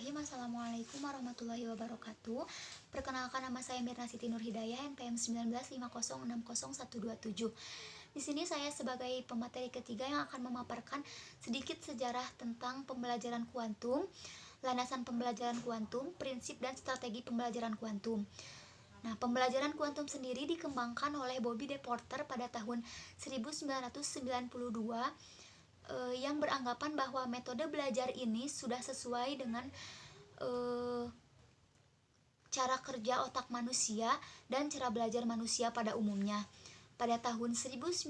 Bismillahirrahmanirrahim. Assalamualaikum warahmatullahi wabarakatuh. Perkenalkan, nama saya Mirna Siti Nur Hidayah, NPM 1950600127. Di sini saya sebagai pemateri ketiga yang akan memaparkan sedikit sejarah tentang pembelajaran kuantum, landasan pembelajaran kuantum, prinsip dan strategi pembelajaran kuantum. Nah, pembelajaran kuantum sendiri dikembangkan oleh Bobby De Porter pada tahun 1992 yang beranggapan bahwa metode belajar ini sudah sesuai dengan cara kerja otak manusia dan cara belajar manusia pada umumnya. Pada tahun 1980,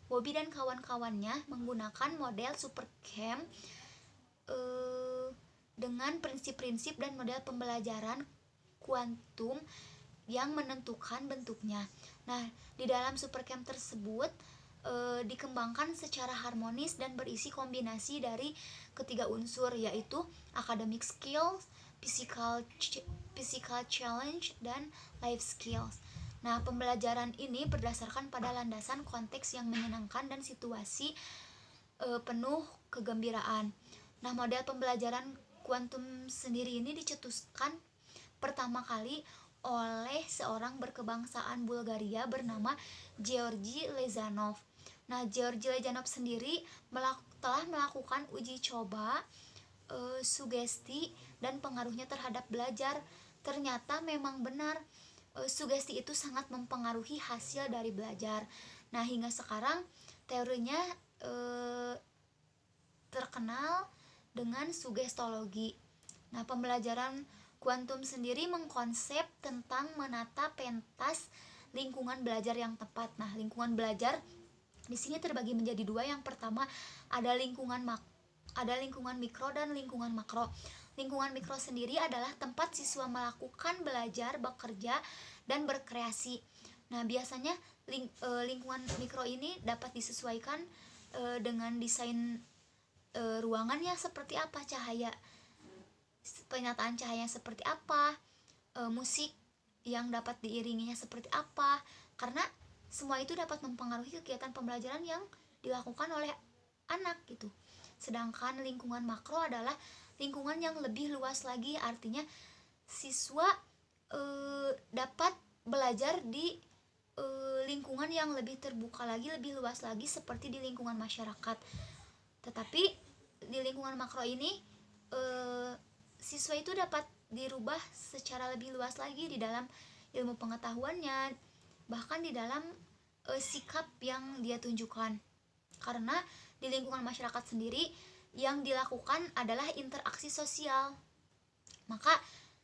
Bobby dan kawan-kawannya menggunakan model Supercam dengan prinsip-prinsip dan model pembelajaran kuantum yang menentukan bentuknya. Nah, di dalam Supercam tersebut dikembangkan secara harmonis dan berisi kombinasi dari ketiga unsur, yaitu academic skills, physical challenge, dan life skills. Nah, pembelajaran ini berdasarkan pada landasan konteks yang menyenangkan dan situasi penuh kegembiraan. Nah, model pembelajaran kuantum sendiri ini dicetuskan pertama kali oleh seorang berkebangsaan Bulgaria bernama Georgi Lezanov. Nah, Georgi Lezanov sendiri telah melakukan uji coba sugesti dan pengaruhnya terhadap belajar. Ternyata memang benar, sugesti itu sangat mempengaruhi hasil dari belajar. Nah, hingga sekarang teorinya terkenal dengan sugestologi. Nah, pembelajaran kuantum sendiri mengkonsep tentang menata pentas lingkungan belajar yang tepat. Nah, lingkungan belajar di sini terbagi menjadi dua. Yang pertama ada lingkungan mikro dan lingkungan makro. Lingkungan mikro sendiri adalah tempat siswa melakukan belajar, bekerja, dan berkreasi. Nah, biasanya lingkungan mikro ini dapat disesuaikan dengan desain ruangannya seperti apa, cahaya, penyataan cahaya seperti apa, musik yang dapat diiringinya seperti apa, karena semua itu dapat mempengaruhi kegiatan pembelajaran yang dilakukan oleh anak gitu. Sedangkan lingkungan makro adalah lingkungan yang lebih luas lagi, artinya siswa dapat belajar di lingkungan yang lebih terbuka lagi, lebih luas lagi, seperti di lingkungan masyarakat. Tetapi di lingkungan makro ini siswa itu dapat dirubah secara lebih luas lagi di dalam ilmu pengetahuannya, bahkan di dalam sikap yang dia tunjukkan. Karena di lingkungan masyarakat sendiri yang dilakukan adalah interaksi sosial, maka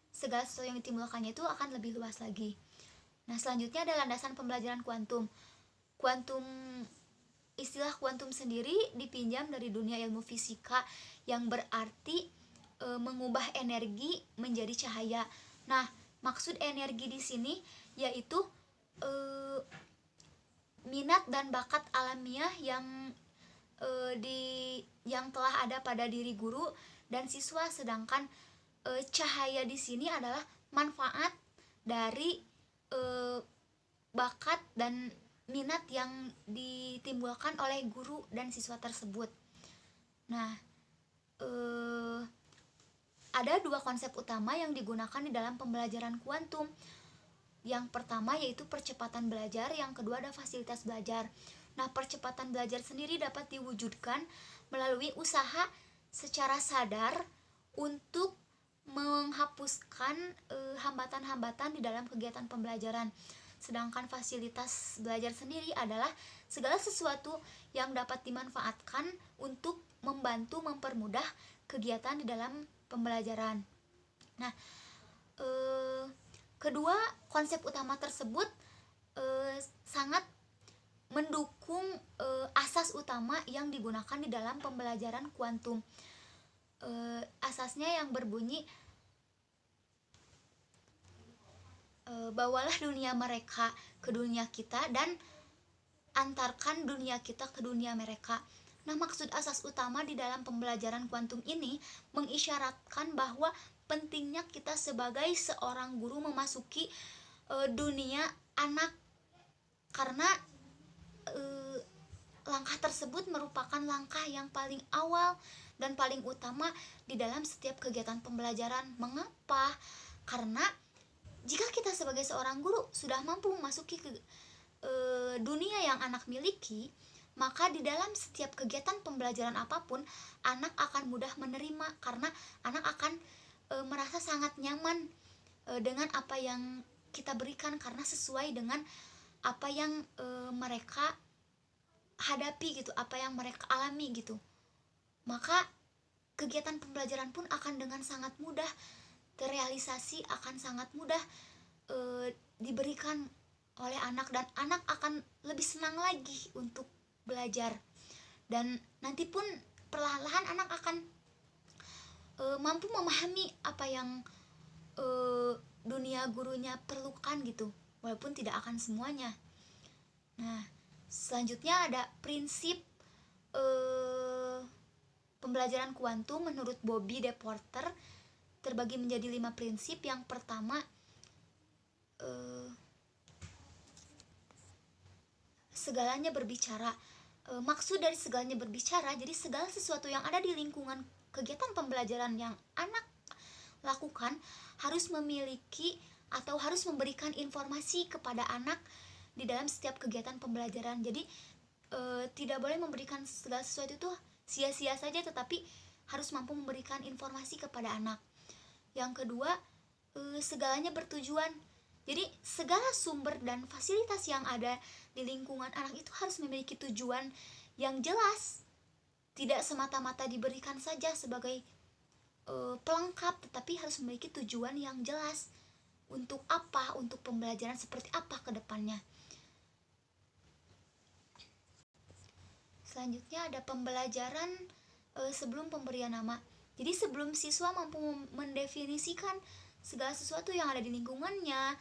segala sesuatu yang ditimbulkannya itu akan lebih luas lagi. Nah, selanjutnya ada landasan pembelajaran kuantum. Istilah kuantum sendiri dipinjam dari dunia ilmu fisika, yang berarti mengubah energi menjadi cahaya. Nah, maksud energi di sini yaitu minat dan bakat alamiah yang telah ada pada diri guru dan siswa. Sedangkan cahaya di sini adalah manfaat dari bakat dan minat yang ditimbulkan oleh guru dan siswa tersebut. Nah, ada dua konsep utama yang digunakan di dalam pembelajaran kuantum. Yang pertama yaitu percepatan belajar, yang kedua ada fasilitas belajar. Nah, percepatan belajar sendiri dapat diwujudkan melalui usaha secara sadar untuk menghapuskan hambatan-hambatan di dalam kegiatan pembelajaran. Sedangkan fasilitas belajar sendiri adalah segala sesuatu yang dapat dimanfaatkan untuk membantu mempermudah kegiatan di dalam pembelajaran. Nah, kedua konsep utama tersebut sangat mendukung asas utama yang digunakan di dalam pembelajaran kuantum. Asasnya yang berbunyi, bawalah dunia mereka ke dunia kita dan antarkan dunia kita ke dunia mereka. Nah, maksud asas utama di dalam pembelajaran kuantum ini mengisyaratkan bahwa pentingnya kita sebagai seorang guru memasuki dunia anak, karena langkah tersebut merupakan langkah yang paling awal dan paling utama di dalam setiap kegiatan pembelajaran. Mengapa? Karena jika kita sebagai seorang guru sudah mampu memasuki dunia yang anak miliki, maka di dalam setiap kegiatan pembelajaran apapun anak akan mudah menerima, karena anak akan merasa sangat nyaman dengan apa yang kita berikan, karena sesuai dengan apa yang mereka hadapi gitu, apa yang mereka alami gitu. Maka kegiatan pembelajaran pun akan dengan sangat mudah terrealisasi, akan sangat mudah diberikan oleh anak, dan anak akan lebih senang lagi untuk belajar. Dan nanti pun perlahan-lahan anak akan mampu memahami apa yang dunia gurunya perlukan gitu, walaupun tidak akan semuanya. Nah, selanjutnya ada prinsip pembelajaran kuantum menurut Bobby De Porter terbagi menjadi 5 prinsip. Yang pertama, segalanya berbicara. Maksud dari segalanya berbicara, jadi segala sesuatu yang ada di lingkungan kegiatan pembelajaran yang anak lakukan harus memiliki atau harus memberikan informasi kepada anak di dalam setiap kegiatan pembelajaran. Jadi tidak boleh memberikan segala sesuatu itu sia-sia saja, tetapi harus mampu memberikan informasi kepada anak. Yang kedua, segalanya bertujuan. Jadi segala sumber dan fasilitas yang ada di lingkungan anak itu harus memiliki tujuan yang jelas. Tidak semata-mata diberikan saja sebagai pelengkap, tetapi harus memiliki tujuan yang jelas. Untuk apa? Untuk pembelajaran seperti apa ke depannya. Selanjutnya ada pembelajaran sebelum pemberian nama. Jadi sebelum siswa mampu mendefinisikan segala sesuatu yang ada di lingkungannya,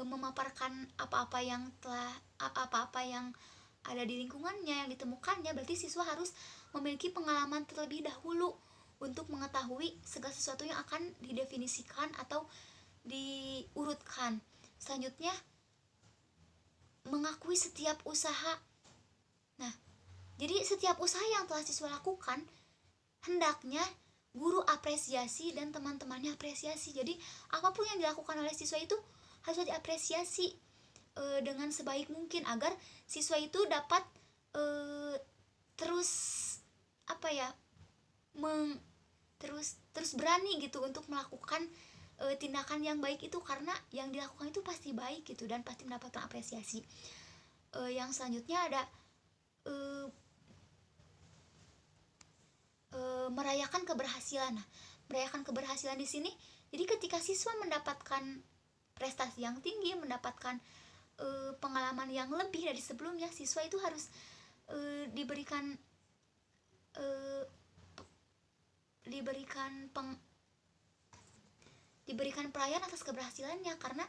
memaparkan apa-apa yang ada di lingkungannya, yang ditemukannya, berarti siswa harus memiliki pengalaman terlebih dahulu untuk mengetahui segala sesuatu yang akan didefinisikan atau diurutkan. Selanjutnya, mengakui setiap usaha. Nah, jadi setiap usaha yang telah siswa lakukan hendaknya guru apresiasi dan teman-temannya apresiasi. Jadi apapun yang dilakukan oleh siswa itu harus diapresiasi dengan sebaik mungkin, agar siswa itu dapat terus terus berani gitu untuk melakukan tindakan yang baik itu, karena yang dilakukan itu pasti baik gitu dan pasti mendapatkan apresiasi. Yang selanjutnya ada merayakan keberhasilan. Nah, merayakan keberhasilan di sini, jadi ketika siswa mendapatkan prestasi yang tinggi, mendapatkan pengalaman yang lebih dari sebelumnya, siswa itu harus diberikan perayaan atas keberhasilannya, karena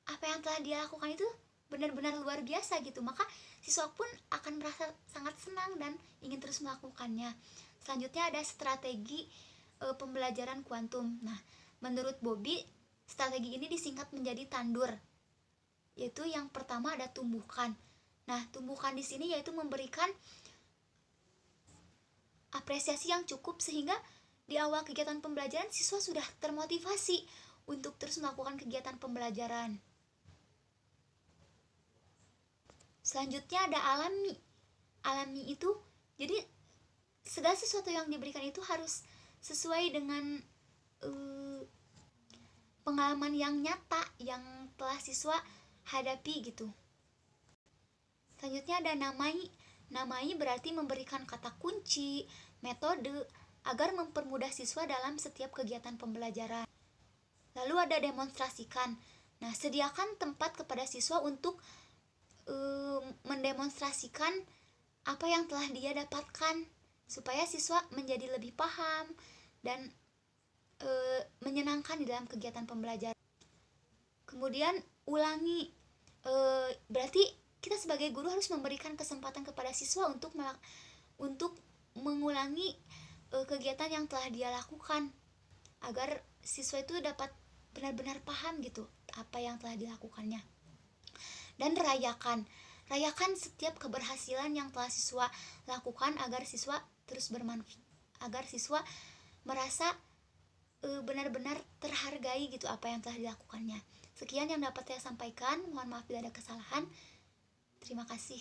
apa yang telah dia lakukan itu benar-benar luar biasa gitu. Maka siswa pun akan merasa sangat senang dan ingin terus melakukannya. Selanjutnya ada strategi pembelajaran kuantum. Nah, menurut Bobby, strategi ini disingkat menjadi tandur. Yaitu yang pertama ada tumbuhkan. Nah, tumbuhkan di sini yaitu memberikan apresiasi yang cukup sehingga di awal kegiatan pembelajaran siswa sudah termotivasi untuk terus melakukan kegiatan pembelajaran. Selanjutnya ada alami. Alami itu jadi segala sesuatu yang diberikan itu harus sesuai dengan pengalaman yang nyata yang telah siswa hadapi gitu. Selanjutnya ada namai. Namai berarti memberikan kata kunci, metode agar mempermudah siswa dalam setiap kegiatan pembelajaran. Lalu ada demonstrasikan. Nah, sediakan tempat kepada siswa untuk mendemonstrasikan apa yang telah dia dapatkan, supaya siswa menjadi lebih paham dan menyenangkan di dalam kegiatan pembelajaran. Kemudian ulangi. Berarti kita sebagai guru harus memberikan kesempatan kepada siswa untuk mengulangi kegiatan yang telah dia lakukan, agar siswa itu dapat benar-benar paham gitu apa yang telah dilakukannya. Dan rayakan setiap keberhasilan yang telah siswa lakukan agar siswa terus agar siswa merasa benar-benar terhargai gitu apa yang telah dilakukannya. Sekian yang dapat saya sampaikan, mohon maaf bila ada kesalahan. Terima kasih.